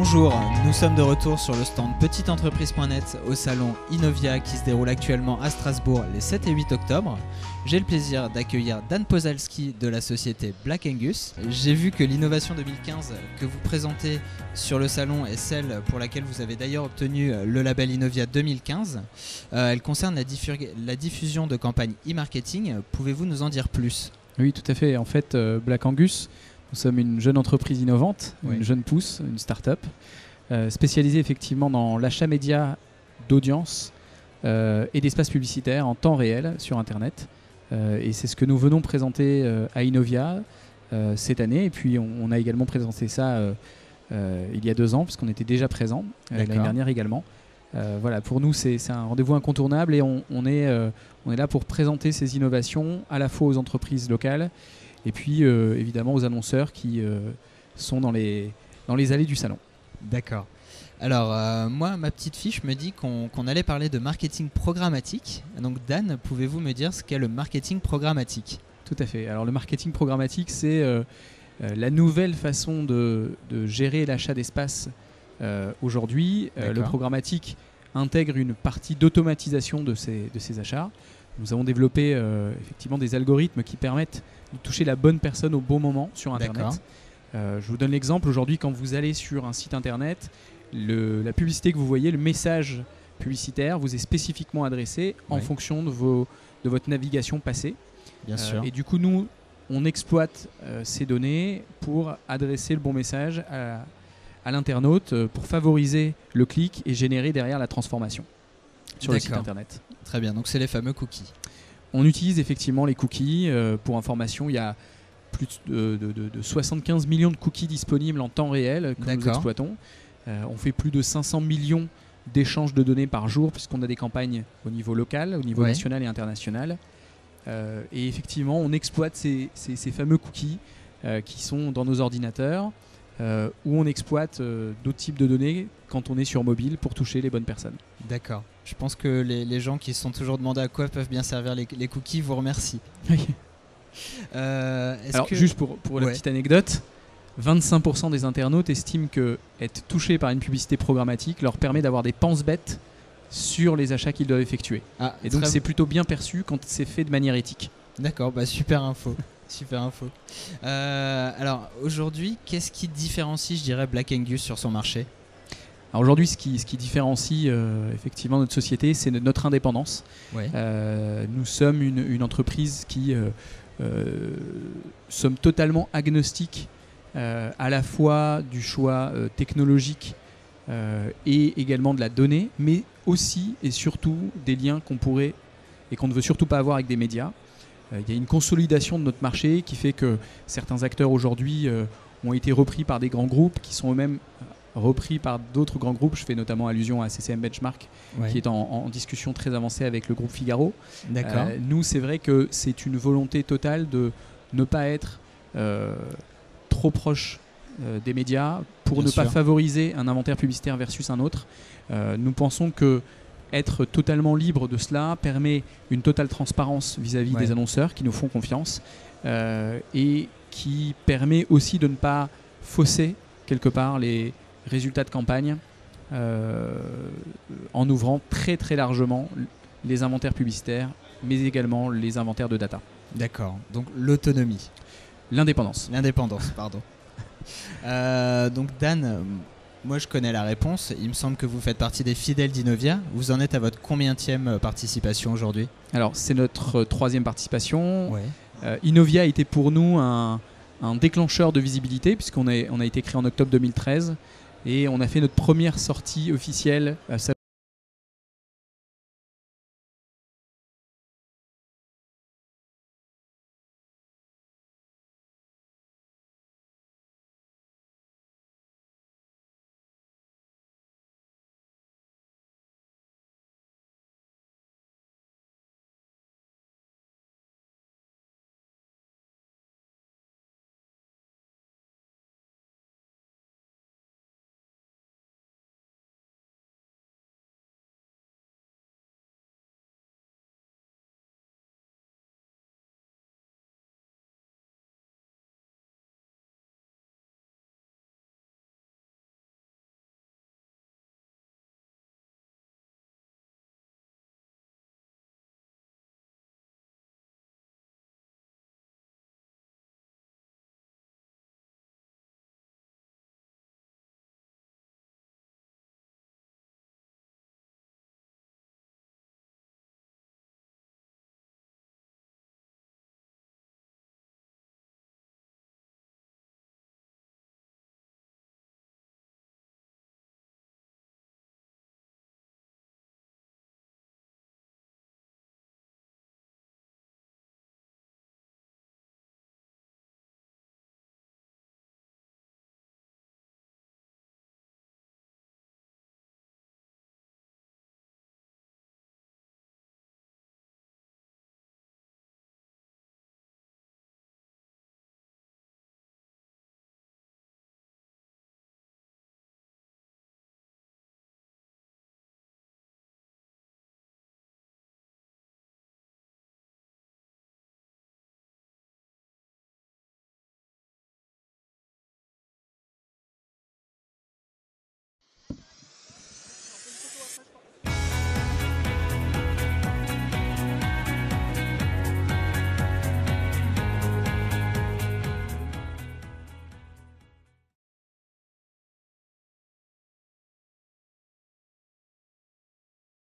Bonjour, nous sommes de retour sur le stand petiteentreprise.net au salon Innovia qui se déroule actuellement à Strasbourg les 7 et 8 octobre. J'ai le plaisir d'accueillir Dan Pozalski de la société Black Angus. J'ai vu que l'innovation 2015 que vous présentez sur le salon est celle pour laquelle vous avez d'ailleurs obtenu le label Innovia 2015. Elle concerne la diffusion de campagnes e-marketing. Pouvez-vous nous en dire plus ? Oui, tout à fait. En fait, Black Angus, nous sommes une jeune entreprise innovante, une jeune pousse, une start-up, spécialisée effectivement dans l'achat média d'audience et d'espaces publicitaires en temps réel sur Internet. Et c'est ce que nous venons présenter à Innovia cette année. Et puis on a également présenté ça il y a 2 ans, puisqu'on était déjà présent, l'année dernière également. Voilà, pour nous, c'est un rendez-vous incontournable et on est là pour présenter ces innovations à la fois aux entreprises locales et puis évidemment aux annonceurs qui sont dans les allées du salon. D'accord. Alors moi, ma petite fiche me dit qu'on allait parler de marketing programmatique. Donc Dan, pouvez-vous me dire ce qu'est le marketing programmatique ? Tout à fait. Alors le marketing programmatique, c'est la nouvelle façon de gérer l'achat d'espace aujourd'hui. Le programmatique intègre une partie d'automatisation de ces achats. Nous avons développé effectivement des algorithmes qui permettent de toucher la bonne personne au bon moment sur Internet. Je vous donne l'exemple. Aujourd'hui, quand vous allez sur un site Internet, la publicité que vous voyez, le message publicitaire vous est spécifiquement adressé en fonction de votre navigation passée. Bien sûr. Et du coup, nous, on exploite ces données pour adresser le bon message à l'internaute pour favoriser le clic et générer derrière la transformation sur le site Internet. Très bien, donc c'est les fameux cookies. On utilise effectivement les cookies. Pour information, il y a plus de 75 millions de cookies disponibles en temps réel que nous exploitons. On fait plus de 500 millions d'échanges de données par jour puisqu'on a des campagnes au niveau local, au niveau national et international. Et effectivement, on exploite ces fameux cookies qui sont dans nos ordinateurs où on exploite d'autres types de données quand on est sur mobile pour toucher les bonnes personnes. D'accord. Je pense que les gens qui se sont toujours demandé à quoi peuvent bien servir les cookies vous remercient. Oui. Alors, juste pour la petite anecdote, 25% des internautes estiment que être touché par une publicité programmatique leur permet d'avoir des penses-bêtes sur les achats qu'ils doivent effectuer. Et donc c'est plutôt bien perçu quand c'est fait de manière éthique. D'accord, super info. Super info. Alors aujourd'hui, qu'est-ce qui différencie, je dirais, Black Angus sur son marché ? Alors aujourd'hui, ce qui différencie effectivement notre société, c'est notre indépendance. Nous sommes une entreprise qui sommes totalement agnostiques à la fois du choix technologique et également de la donnée, mais aussi et surtout des liens qu'on pourrait et qu'on ne veut surtout pas avoir avec des médias. Il y a une consolidation de notre marché qui fait que certains acteurs aujourd'hui ont été repris par des grands groupes qui sont eux-mêmes repris par d'autres grands groupes. Je fais notamment allusion à CCM Benchmark qui est en discussion très avancée avec le groupe Figaro. Nous, c'est vrai que c'est une volonté totale de ne pas être trop proche des médias pour ne pas favoriser un inventaire publicitaire versus un autre. Nous pensons que être totalement libre de cela permet une totale transparence vis-à-vis des annonceurs qui nous font confiance et qui permet aussi de ne pas fausser quelque part les résultats de campagne en ouvrant très très largement les inventaires publicitaires mais également les inventaires de data. D'accord, donc l'autonomie. L'indépendance, pardon. Donc Dan, moi je connais la réponse, il me semble que vous faites partie des fidèles d'Innovia. Vous en êtes à votre combienième participation aujourd'hui ? Alors c'est notre 3e participation. Innovia a été pour nous un déclencheur de visibilité puisqu'on a été créé en octobre 2013 et on a fait notre première sortie officielle